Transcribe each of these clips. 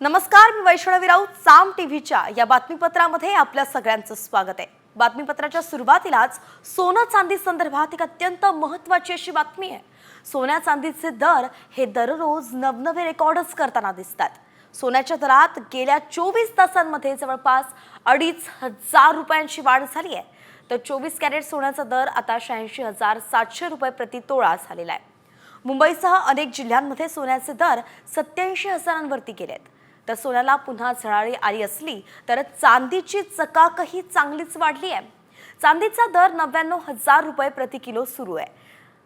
नमस्कार, मी वैष्णवी राऊत. साम टीव्हीच्या या बातमीपत्रामध्ये आपल्या सगळ्यांचं स्वागत आहे. बातमीपत्राच्या सुरुवातीलाच सोनं चांदी संदर्भात एक अत्यंत महत्त्वाची अशी बातमी आहे. सोन्या चांदीचे दर हे दररोज नवनवे रेकॉर्डच करताना दिसतात. सोन्याच्या दरात गेल्या 24 तासांमध्ये जवळपास 2,500 रुपयांची वाढ झाली आहे. तर 24 कॅरेट सोन्याचा दर आता 86,700 रुपये प्रति तोळा झालेला आहे. मुंबईसह अनेक जिल्ह्यांमध्ये सोन्याचे दर 87,000वरती गेलेत. तर सोन्याला पुन्हा झळाळी आली असली तर चांदीची चकाकही चांगलीच वाढली आहे. चांदीचा दर 99,000 रुपये प्रति किलो सुरू आहे.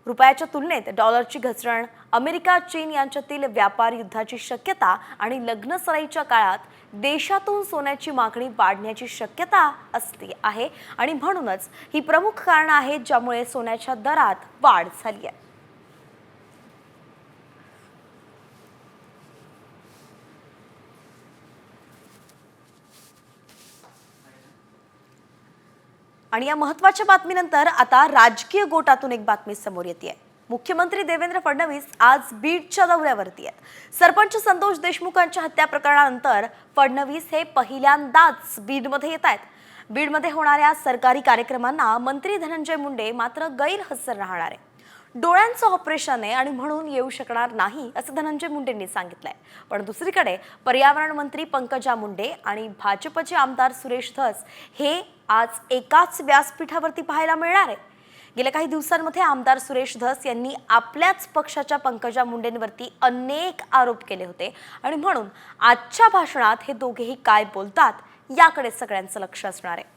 रुपयाच्या तुलनेत डॉलरची घसरण, अमेरिका चीन यांच्यातील व्यापार युद्धाची शक्यता आणि लग्नसराईच्या काळात देशातून सोन्याची मागणी वाढण्याची शक्यता असते आहे आणि म्हणूनच ही प्रमुख कारणं आहेत ज्यामुळे सोन्याच्या दरात वाढ झाली आहे. आणि या महत्त्वाच्या बातमीनंतर आता राजकीय गोटातून एक बातमी समोर येते. मुख्यमंत्री देवेंद्र फडणवीस आज बीडच्या दौऱ्यावरती आहेत. सरपंच संतोष देशमुखांच्या हत्या प्रकरणानंतर फडणवीस हे पहिल्यांदाच बीडमध्ये येत आहेत. बीडमध्ये होणाऱ्या सरकारी कार्यक्रमांना मंत्री धनंजय मुंडे मात्र गैरहजर राहणार आहे. डोळ्यांचं ऑपरेशन आहे आणि म्हणून येऊ शकणार नाही असं धनंजय मुंडेंनी सांगितलंय. पण दुसरीकडे पर्यावरण मंत्री पंकजा मुंडे आणि भाजपचे आमदार सुरेश धस हे आज एकाच व्यासपीठावरती पाहायला मिळणार आहे. गेल्या काही दिवसांमध्ये आमदार सुरेश धस यांनी आपल्याच पक्षाच्या पंकजा मुंडेंवरती अनेक आरोप केले होते आणि म्हणून आजच्या भाषणात हे दोघेही काय बोलतात याकडे सगळ्यांचं लक्ष असणार आहे.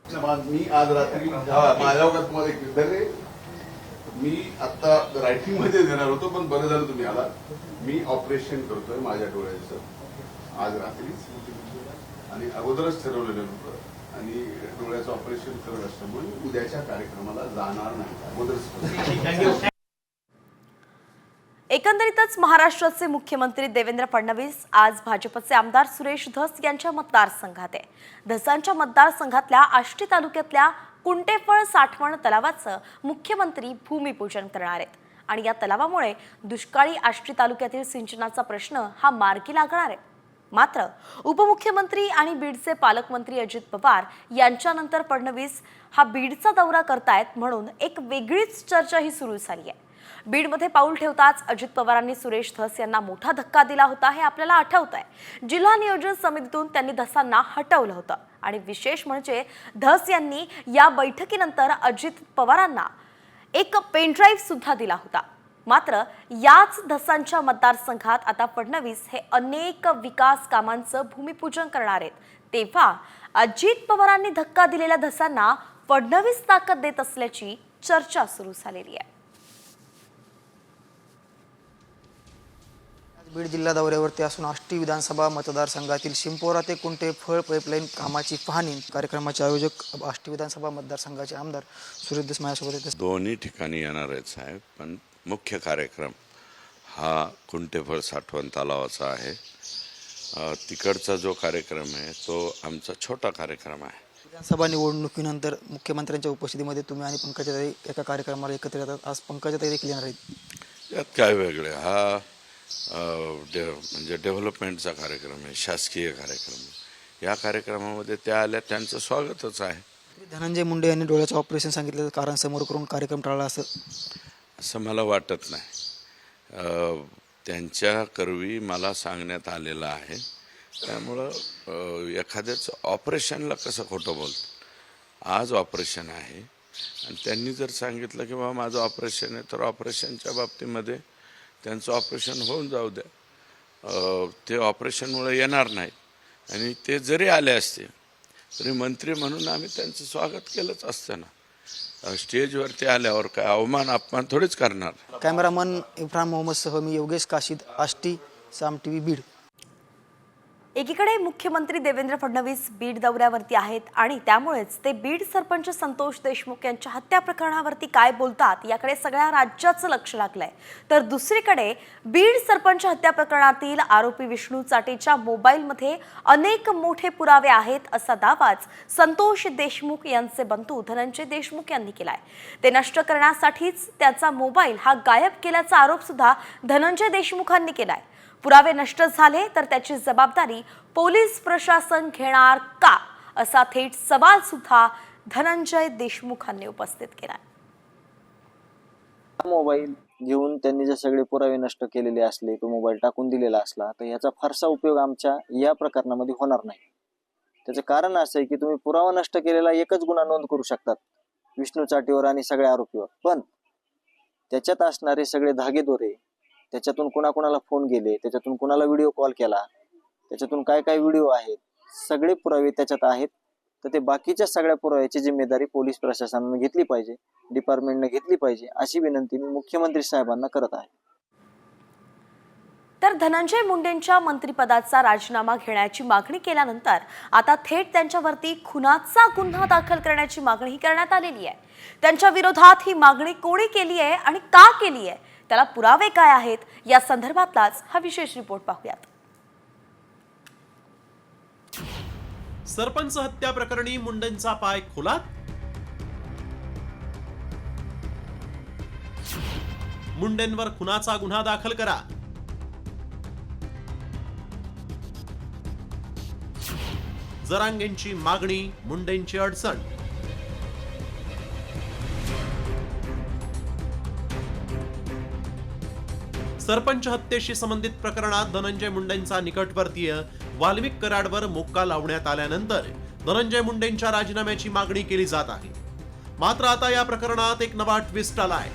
मी आज रात्री माझ्यावर तुम्हाला एक विचारले, मी आता रायटिंग मध्ये देणार होतो पण बरं झालं तुम्ही आला. मी ऑपरेशन करतोय माझ्या डोळ्याचं आज रात्री आणि अगोदरच ठरवलेलं होतं आणि डोळ्याचं ऑपरेशन करत असल्यामुळे उद्याच्या कार्यक्रमाला जाणार नाही. अगोदरच एकंदरीतच महाराष्ट्राचे मुख्यमंत्री देवेंद्र फडणवीस आज भाजपचे आमदार सुरेश धस यांच्या मतदारसंघात आहे. धसांच्या मतदारसंघातल्या आष्टी तालुक्यातल्या कुंटेफळ साठवण तलावाचं मुख्यमंत्री भूमिपूजन करणार आहेत आणि या तलावामुळे दुष्काळी आष्टी तालुक्यातील सिंचनाचा प्रश्न हा मार्गी लागणार आहे. मात्र उपमुख्यमंत्री आणि बीडचे पालकमंत्री अजित पवार यांच्यानंतर फडणवीस हा बीडचा दौरा करतायत म्हणून एक वेगळीच चर्चाही सुरू झाली आहे. बीडमध्ये पाऊल ठेवताच अजित पवारांनी सुरेश धस यांना मोठा धक्का दिला होता हे आपल्याला आठवत आहे. जिल्हा नियोजन समितीतून त्यांनी धसांना हटवलं होतं आणि विशेष म्हणजे धस यांनी या बैठकीनंतर अजित पवारांना एक पेनड्राईव्ह सुद्धा दिला होता. मात्र याच धसांच्या मतदारसंघात आता फडणवीस हे अनेक विकास कामांचं भूमिपूजन करणार आहेत. तेव्हा अजित पवारांनी धक्का दिलेल्या धसांना फडणवीस ताकद देत असल्याची चर्चा सुरू झालेली आहे. बीड जिल्हा दौऱ्यावरती असून आष्टी विधानसभा मतदारसंघातील शिंपोरा ते कुंटेफळ पाईपलाईन कामाची पाहणी कार्यक्रमाचे आयोजक आष्टी विधानसभा मतदारसंघाचे आमदार सुरेश धस माझ्यासोबत आहेत. दोन्ही ठिकाणी येणार आहेत साहेब, पण मुख्य कार्यक्रम हा कुंटेफळ साठवण तलावाचा आहे. तिकडचा जो कार्यक्रम आहे तो आमचा छोटा कार्यक्रम आहे. विधानसभा निवडणुकीनंतर मुख्यमंत्र्यांच्या उपस्थितीमध्ये तुम्ही आणि पंकजाताई एका कार्यक्रमाला एकत्र येतात. आज पंकजाताई देखील येणार आहेत. यात काय वेगळे, हा म्हणजे डेव्हलपमेंटचा कार्यक्रम आहे, शासकीय कार्यक्रम आहे. या कार्यक्रमामध्ये त्या आल्या, त्यांचं स्वागतच आहे. धनंजय मुंडे यांनी डोळ्याचं ऑपरेशन सांगितलं कारण समोर करून कार्यक्रम टाळला असं मला वाटत नाही. त्यांच्या करवी मला सांगण्यात आलेलं आहे. त्यामुळं एखाद्याच ऑपरेशनला कसं खोटं बोलतं. आज ऑपरेशन आहे आणि त्यांनी जर सांगितलं की बाबा माझं ऑपरेशन आहे तर ऑपरेशनच्या बाबतीमध्ये त्यांचं ऑपरेशन होऊन जाऊ द्या. ते ऑपरेशनमुळे येणार नाहीत आणि ते जरी आले असते तरी मंत्री म्हणून आम्ही त्यांचं स्वागत केलंच असतं ना. स्टेजवरती आल्यावर काय अवमान अपमान थोडीच करणार. कॅमेरामन इफ्राम मोहम्मदसह मी योगेश काशीद, आष्टी, साम टीव्ही, बीड. एकीकडे मुख्यमंत्री देवेंद्र फडणवीस बीड दौऱ्यावरती आहेत आणि त्यामुळेच ते बीड सरपंच संतोष देशमुख यांच्या हत्या प्रकरणावरती काय बोलतात याकडे सगळ्या राज्याचं लक्ष लागलंय. तर दुसरीकडे बीड सरपंच हत्या प्रकरणातील आरोपी विष्णू चाटेच्या मोबाईलमध्ये अनेक मोठे पुरावे आहेत असा दावाच संतोष देशमुख यांचे बंधू धनंजय देशमुख यांनी केलाय. ते नष्ट करण्यासाठीच त्याचा मोबाईल हा गायब केल्याचा आरोप सुद्धा धनंजय देशमुखांनी केलाय. पुरावे नष्ट झाले तर त्याची जबाबदारी पोलीस प्रशासन घेणार का असा थेट सवाल सुद्धा धनंजय देशमुखांनी उपस्थित केला. मोबाईल घेऊन त्यांनी जे सगळे पुरावे नष्ट केलेले असले, तो मोबाईल टाकून दिलेला असला तर याचा फारसा उपयोग आमच्या या प्रकरणामध्ये होणार नाही. त्याचं कारण असं आहे की तुम्ही पुरावा नष्ट केलेला एकच गुन्हा नोंद करू शकतात विष्णू चाटेवर आणि सगळ्या आरोपीवर, पण त्याच्यात असणारे सगळे धागेदोरे, त्याच्यातून कुणाकुणाला फोन गेले, त्याच्यातून कुणाला व्हिडिओ कॉल केला, त्याच्यातून काय काय व्हिडिओ आहेत, सगळे पुरावे त्याच्यात आहेत. तर ते बाकीच्या सगळ्या पुराव्याची जिम्मेदारी पोलीस प्रशासनाने घेतली पाहिजे, डिपार्टमेंटने घेतली पाहिजे, अशी विनंती मी मुख्यमंत्री साहेबांना करत आहे. तर धनंजय मुंडेंच्या मंत्रिपदाचा राजीनामा घेण्याची मागणी केल्यानंतर आता थेट त्यांच्यावरती खुनाचा गुन्हा दाखल करण्याची मागणी करण्यात आलेली आहे. त्यांच्या विरोधात ही मागणी कोणी केली आहे आणि का केली आहे, त्याला पुरावे काय आहेत या संदर्भातलाच हा विशेष रिपोर्ट पाहूयात. सरपंच हत्या प्रकरणी मुंडेंचा पाय खोलात. मुंडेंवर खुनाचा गुन्हा दाखल करा. जरांगेंची मागणी, मुंडेंची अडचण. सरपंच हत्येशी संबंधित प्रकरणात धनंजय मुंडेंचा निकटवर्तीय वाल्मिक कराडवर मोक्का लावण्यात आल्यानंतर धनंजय मुंडेंच्या राजीनाम्याची मागणी केली जात आहे. मात्र आता या प्रकरणात एक नवा ट्विस्ट आलाय.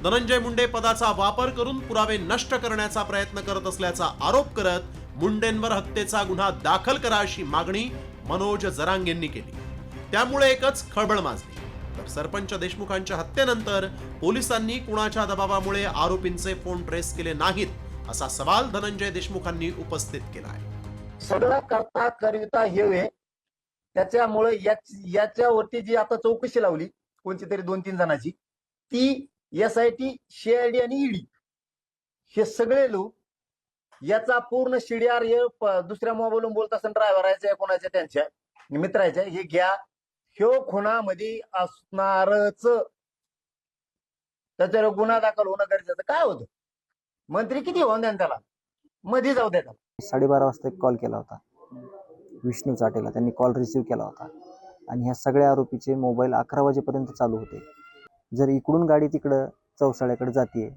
धनंजय मुंडे पदाचा वापर करून पुरावे नष्ट करण्याचा प्रयत्न करत असल्याचा आरोप करत मुंडेंवर हत्येचा गुन्हा दाखल करा अशी मागणी मनोज जरांगेंनी केली. त्यामुळे एकच खळबळ माजली. तर सरपंच देशमुखांच्या हत्येनंतर पोलिसांनी कुणाच्या दबावामुळे आरोपींचे फोन ट्रेस केले नाहीत असा सवाल धनंजय देशमुखांनी उपस्थित केला आहे. सगळं करता करिता हे त्याच्यामुळे याच्यावरती जी आता चौकशी लावली कोणती तरी 2-3 जणांची, ती SIT, CID आणि ED हे सगळे लोक याचा पूर्ण CDR दुसऱ्या मोबाईलवरून बोलत असताना ड्रायव्हराच्या कोणाच्या त्यांच्या मित्राच्या हे घ्या, ह्यो खुनामध्ये असणारच, त्याच्यावर गुन्हा दाखल होणं गरजेचं. काय होतं, मंत्री किती होऊन द्या त्याला, मध्ये जाऊ द्या. 12:30 वाजता एक कॉल केला होता विष्णू चाटेला, त्यांनी कॉल रिसीव्ह केला होता आणि ह्या सगळ्या आरोपीचे मोबाईल 11 वाजेपर्यंत चालू होते. जर इकडून गाडी तिकडं चौसाळ्याकडे जाते,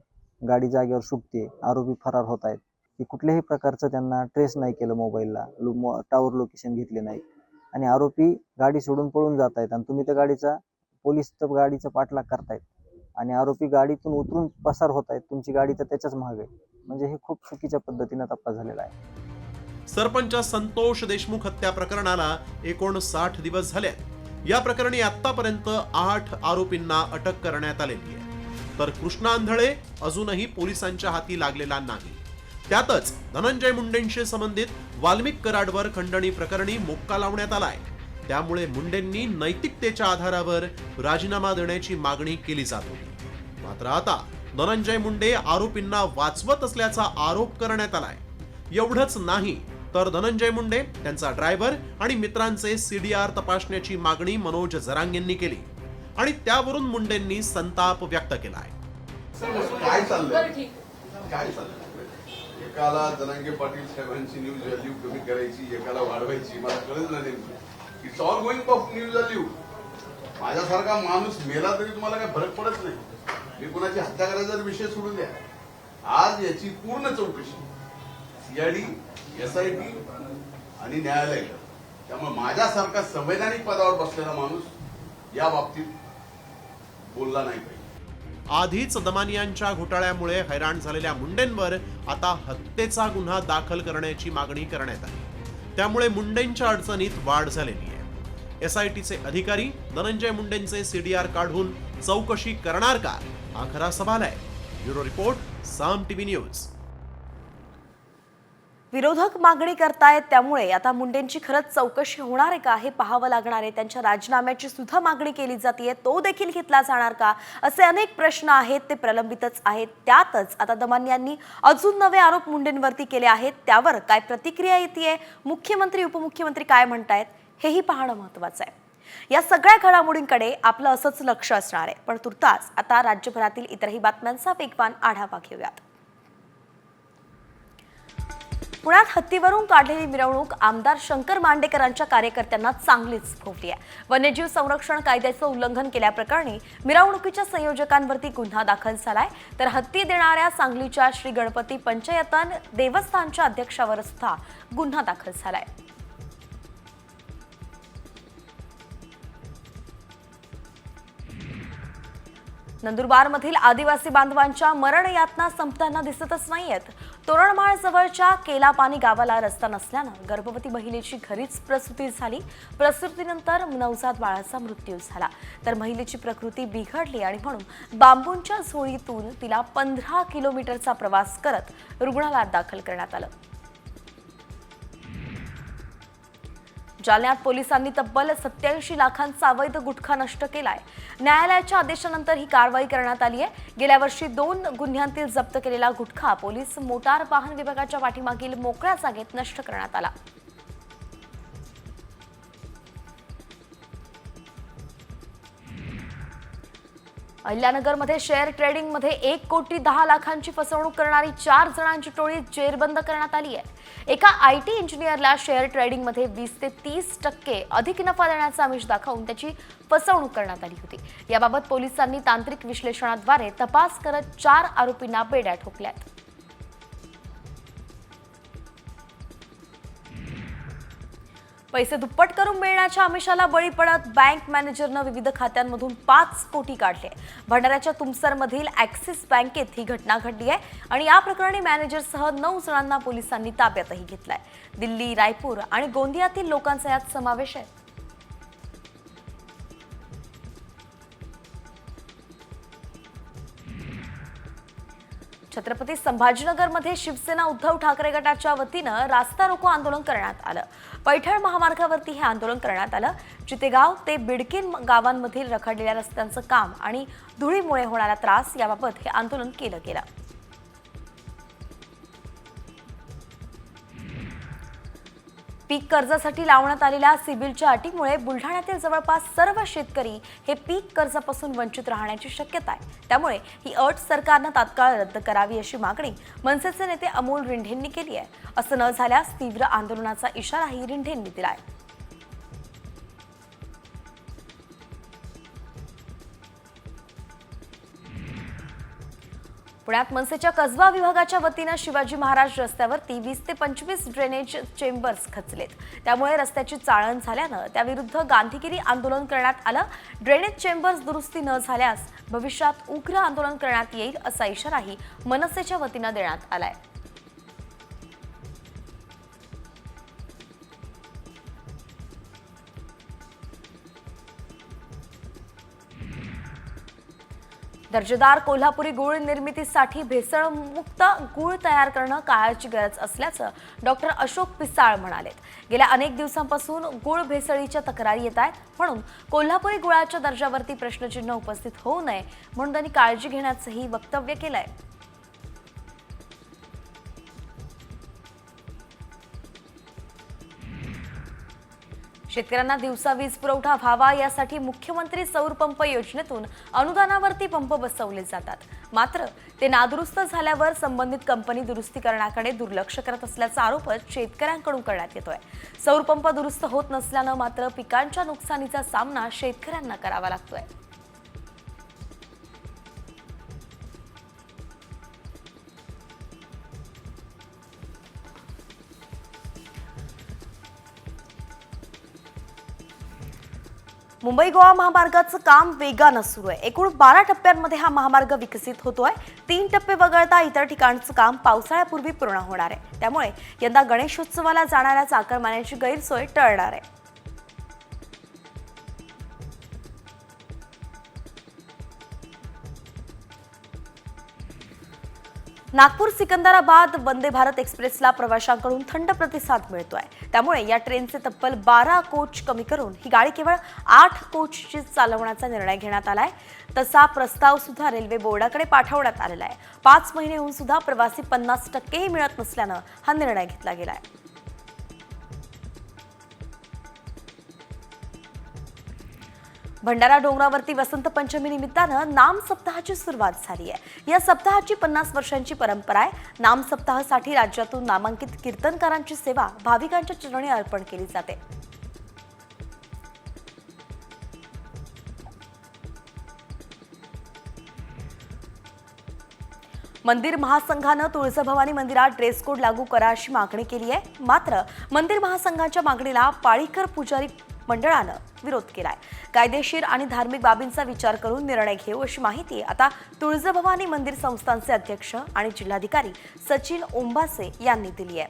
गाडी जागेवर सुटते, आरोपी फरार होत आहेत, की कुठल्याही प्रकारचं त्यांना ट्रेस नाही केलं, मोबाईलला टावर लोकेशन घेतले नाही आणि आरोपी गाडी सोडून पळून जात आहेत आणि तुम्ही त्या पोलीस तर गाडीचा पाठलाग करतायत आणि आरोपी गाडीतून उतरून पसार होत आहेत, तुमची गाडी तर त्याच्याच मागे आहे. म्हणजे हे खूप चुकीच्या पद्धतीने तपास झालेला आहे. सरपंच संतोष देशमुख हत्या प्रकरणाला 59 दिवस झाले. या प्रकरणी आतापर्यंत 8 आरोपींना अटक करण्यात आलेली आहे. तर कृष्णा आंधळे अजूनही पोलिसांच्या हाती लागलेला नाही. त्यातच धनंजय मुंडेंशी संबंधित वाल्मिक कराडवर खंडणी प्रकरणी मोक्का लावण्यात आलाय. त्यामुळे मुंडेंनी नैतिकतेच्या आधारावर राजीनामा देण्याची मागणी केली जात होती. मात्र आता धनंजय मुंडे आरोपींना वाचवत असल्याचा आरोप करण्यात आलाय. एवढंच नाही तर धनंजय मुंडे, त्यांचा ड्रायव्हर आणि मित्रांचे CDR तपासण्याची मागणी मनोज जरांगेंनी केली आणि त्यावरून मुंडेंनी संताप व्यक्त केलाय. काय चाललंय, काय चाललंय, एकाला जरांगे पाटील साहेबांची न्यूज व्हॅल्यू कमी करायची, एकाला वाढवायची, मला कळत नाही. It's all going of news value. माझ्यासारखा माणूस मेला तरी तुम्हाला काही फरक पडत नाही. मी कुणाची हत्या करायचा विषय सोडून द्या. आज याची पूर्ण चौकशी CID, SIT आणि न्यायालय. त्यामुळे माझ्यासारखा संवैधानिक पदावर बसलेला माणूस या बाबतीत बोलला नाही पाहिजे. आधीच दमानियांच्या घोटाळ्यामुळे हैराण झालेल्या मुंडेंवर आता हत्येचा गुन्हा दाखल करण्याची मागणी करण्यात आली. त्यामुळे मुंडेंच्या अडचणीत वाढ झालेली आहे. SITचे अधिकारी धनंजय मुंडेंचे CDR काढून चौकशी करणार का, हा खरा सवाल आहे. ब्युरो रिपोर्ट, साम TV न्यूज. विरोधक मागणी करतायत, त्यामुळे आता मुंडेंची खरंच चौकशी होणार आहे का हे पाहावं लागणार आहे. त्यांच्या राजीनाम्याची सुद्धा मागणी केली जाते, तो देखील घेतला जाणार का, असे अनेक प्रश्न आहेत, ते प्रलंबितच आहेत. त्यातच आता दमानी यांनी अजून नवे आरोप मुंडेंवरती केले आहेत. त्यावर काय प्रतिक्रिया येते, मुख्यमंत्री उपमुख्यमंत्री काय म्हणतायत, हेही पाहणं महत्त्वाचं आहे. या सगळ्या घडामोडींकडे आपलं असंच लक्ष असणार आहे. पण तुर्तास आता राज्यभरातील इतरही बातम्यांचा वेगवान आढावा घेऊयात. पुण्यात हत्तीवरून काढलेली मिरवणूक आमदार शंकर मांडेकरांच्या कार्यकर्त्यांना चांगलीच भोवली आहे. वन्यजीव संरक्षण कायद्याचं उल्लंघन केल्याप्रकरणी मिरवणुकीच्या संयोजकांवरती गुन्हा दाखल झालाय. तर हत्ती देणाऱ्या सांगलीच्या श्री गणपती पंचयतन देवस्थानच्या अध्यक्षावर सुद्धा गुन्हा दाखल झालाय. नंदुरबारमधील आदिवासी बांधवांच्या मरण यातना संपताना दिसतच नाहीयेत. तोरणमाळ जवळच्या केलापानी गावाला रस्ता नसल्यानं गर्भवती महिलेची घरीच प्रसूती झाली. प्रसूतीनंतर नवजात बाळाचा मृत्यू झाला. तर महिलेची प्रकृती बिघडली आणि म्हणून बांबूंच्या झोळीतून तिला 15 किलोमीटरचा प्रवास करत रुग्णालयात दाखल करण्यात आलं. जालन्यात पोलिसांनी तब्बल 87 लाखांचा अवैध गुटखा नष्ट केलाय. न्यायालयाच्या आदेशानंतर ही कारवाई करण्यात आली आहे. गेल्या वर्षी 2 गुन्ह्यांतील जप्त केलेला गुटखा पोलीस मोटार वाहन विभागाच्या पाठीमागील मोकळ्या जागेत नष्ट करण्यात आला. अहिल्यानगरमध्ये शेअर ट्रेडिंगमध्ये 1 कोटी 10 लाखांची फसवणूक करणारी 4 जणांची टोळी जेरबंद करण्यात आली आहे. एका IT इंजिनियरला शेअर ट्रेडिंगमध्ये 20 ते 30% अधिक नफा देण्याचा आमिष दाखवून त्याची फसवणूक करण्यात आली होती. याबाबत पोलिसांनी तांत्रिक विश्लेषणाद्वारे तपास करत 4 आरोपींना बेड्या ठोकल्यात. पैसे दुप्पट करून मिळण्याच्या आमिषाला बळी पडत बँक मॅनेजरनं विविध खात्यांमधून 5 कोटी काढले. भंडाऱ्याच्या तुमसरमधील ॲक्सिस बँकेत ही घटना घडली आहे आणि या प्रकरणी मॅनेजरसह 9 जणांना पोलिसांनी ताब्यातही घेतलाय. दिल्ली, रायपूर आणि गोंदियातील लोकांचा यात समावेश आहे. छत्रपती संभाजीनगरमध्ये शिवसेना उद्धव ठाकरे गटाच्या वतीनं रास्ता रोको आंदोलन करण्यात आलं. पैठण महामार्गावरती हे आंदोलन करण्यात आलं. चितेगाव ते बिडकीन गावांमधील रखडलेल्या रस्त्यांचं काम आणि धुळीमुळे होणारा त्रास याबाबत हे आंदोलन केलं गेलं. पीक कर्जासाठी लावण्यात आलेल्या सिबिलच्या अटीमुळे बुलढाण्यातील जवळपास सर्व शेतकरी हे पीक कर्जापासून वंचित राहण्याची शक्यता आहे. त्यामुळे ही अट सरकारनं तात्काळ रद्द करावी अशी मागणी मनसेचे नेते अमोल रिंढेंनी केली आहे. असं न झाल्यास तीव्र आंदोलनाचा इशाराही रिंढेंनी दिलाय. पुण्यात मनसेच्या कसबा विभागाच्या वतीनं शिवाजी महाराज रस्त्यावरती 20 ते 25 ड्रेनेज चेंबर्स खचलेत. त्यामुळे रस्त्याची चाळण झाल्यानं त्याविरुद्ध गांधीगिरी आंदोलन करण्यात आलं. ड्रेनेज चेंबर्स दुरुस्ती न झाल्यास भविष्यात उग्र आंदोलन करण्यात येईल असा इशाराही मनसेच्या वतीनं देण्यात आलाय. दर्जेदार कोल्हापुरी गुळ निर्मितीसाठी भेसळमुक्त गुळ तयार करणं काळाची गरज असल्याचं डॉक्टर अशोक पिसाळ म्हणाले. गेल्या अनेक दिवसांपासून गुळ भेसळीच्या तक्रारी येत आहेत. म्हणून कोल्हापुरी गुळाच्या दर्जावरती प्रश्नचिन्ह उपस्थित होऊ नये म्हणून त्यांनी काळजी घेण्याचंही वक्तव्य केलंय. शेतकऱ्यांना दिवसा वीज पुरवठा व्हावा यासाठी मुख्यमंत्री सौर पंप योजनेतून अनुदानावरती पंप बसवले जातात. मात्र ते नादुरुस्त झाल्यावर संबंधित कंपनी दुरुस्ती करण्याकडे दुर्लक्ष करत असल्याचा आरोप शेतकऱ्यांकडून करण्यात येतोय. सौर पंप दुरुस्त होत नसल्यानं मात्र पिकांच्या नुकसानीचा सामना शेतकऱ्यांना करावा लागतोय. मुंबई गोवा महामार्गाचं काम वेगानं सुरू आहे. एकूण 12 टप्प्यांमध्ये हा महामार्ग विकसित होतोय. 3 टप्पे वगळता इतर ठिकाणचं काम पावसाळ्यापूर्वी पूर्ण होणार आहे. त्यामुळे यंदा गणेशोत्सवाला जाणाऱ्या चाकरमान्यांची गैरसोय टळणार आहे. नागपूर सिकंदराबाद वंदे भारत एक्सप्रेसला प्रवाशांकडून थंड प्रतिसाद मिळतोय. त्यामुळे या ट्रेनचे तब्बल 12 कोच कमी करून ही गाडी केवळ 8 कोचची चालवण्याचा निर्णय घेण्यात आलाय. तसा प्रस्ताव सुद्धा रेल्वे बोर्डाकडे पाठवण्यात आलेला आहे. 5 महिने होऊन सुद्धा प्रवासी 50%ही मिळत नसल्यानं हा निर्णय घेतला गेलाय. भंडारा डोंगरावरती वसंत पंचमी निमित्तानं नाम सप्ताहाची सुरुवात झाली आहे. या सप्ताहाची 50 वर्षांची परंपरा आहे. नाम सप्ताहासाठी राज्यातून नामांकित कीर्तनकारांची सेवा भाविकांच्या चरणी अर्पण केली जाते. मंदिर महासंघानं तुळजाभवानी मंदिरात ड्रेस कोड लागू करा अशी मागणी केली आहे. मात्र मंदिर महासंघाच्या मागणीला पाळीकर पुजारी मंडळानं विरोध केलाय. कायदेशीर आणि धार्मिक बाबींचा विचार करून निर्णय घेऊ अशी माहिती आता तुळजाभवानी मंदिर संस्थानचे अध्यक्ष आणि जिल्हाधिकारी सचिन ओंबासे यांनी दिली आहे.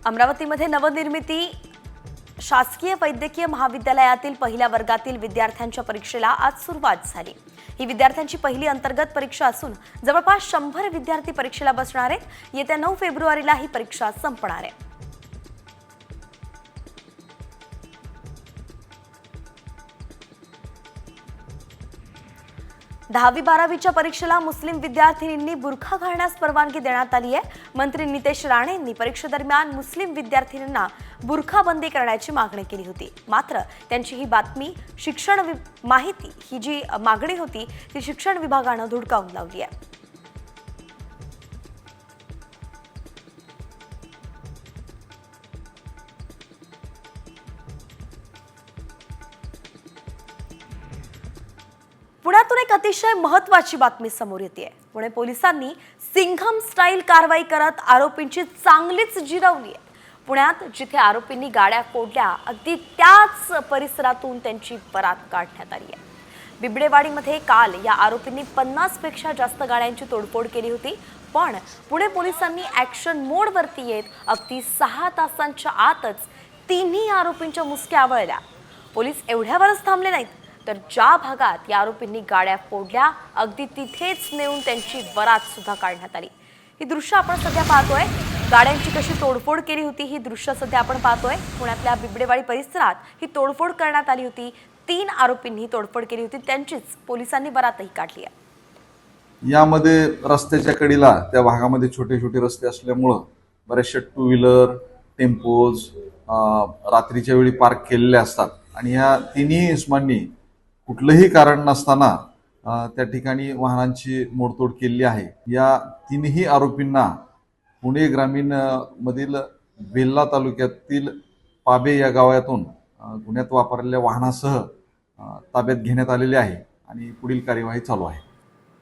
अमरावतीमध्ये नवनिर्मिती शासकीय वैद्यकीय महाविद्यालयातील पहिल्या वर्गातील विद्यार्थ्यांच्या परीक्षेला आज सुरुवात झाली. ही विद्यार्थ्यांची पहिली अंतर्गत परीक्षा असून जवळपास 100 विद्यार्थी परीक्षेला बसणार आहेत. येत्या 9 फेब्रुवारीला ही परीक्षा संपणार आहे. दहावी 12वीच्या परीक्षेला मुस्लिम विद्यार्थिनींनी बुरखा घालण्यास परवानगी देण्यात आली आहे. मंत्री नितेश राणेंनी परीक्षेदरम्यान मुस्लिम विद्यार्थिनींना बुरखा बंदी करण्याची मागणी केली होती. मात्र त्यांची ही बातमी माहिती ही जी मागणी होती ती शिक्षण विभागानं धुडकावून लावली आहे. पुण्यातून एक अतिशय महत्त्वाची बातमी समोर येते. पुणे पोलिसांनी सिंघम स्टाईल कारवाई करत आरोपींची चांगलीच जिरवली आहे. पुण्यात जिथे आरोपींनी गाड्या फोडल्या अगदी त्याच परिसरातून त्यांची बरात काढण्यात आली आहे. बिबडेवाडीमध्ये काल या आरोपींनी 50 पेक्षा जास्त गाड्यांची तोडफोड केली होती. पण पुणे पोलिसांनी ॲक्शन मोडवरती येत अगदी 6 तासांच्या आतच तिन्ही आरोपींच्या मुसक्या आवळल्या. पोलीस एवढ्यावरच थांबले नाहीत, तर ज्या भागात या आरोपींनी गाड्या फोडल्या अगदी तिथेच नेऊन त्यांची बरात सुद्धा काढण्यात आली. ही दृश्य आपण सध्या पाहतोय. गाड्यांची कशी तोडफोड केली होती ही दृश्य सध्या आपण पाहतोय. पुण्यातल्या बिबडेवाडी परिसरात ही तोडफोड करण्यात आली होती. 3 आरोपींनी तोडफोड केली होती. त्यांचीच पोलिसांनी बरातही काढली आहे. यामध्ये रस्त्याच्या कडेला त्या भागामध्ये छोटे छोटे रस्ते असल्यामुळं बरेचसे 2 व्हीलर टेम्पोज रात्रीच्या वेळी पार्क केलेले असतात आणि ह्या तिन्ही इस्मांनी कुठलंही कारण नसताना त्या ठिकाणी वाहनांची मोडतोड केलेली आहे. या तिन्ही आरोपींना पुणे ग्रामीण मधील वेल्हा तालुक्यातील पाबे या गावातून गुन्ह्यात वापरलेल्या वाहनासह ताब्यात घेण्यात आलेले आहे आणि पुढील कार्यवाही चालू आहे.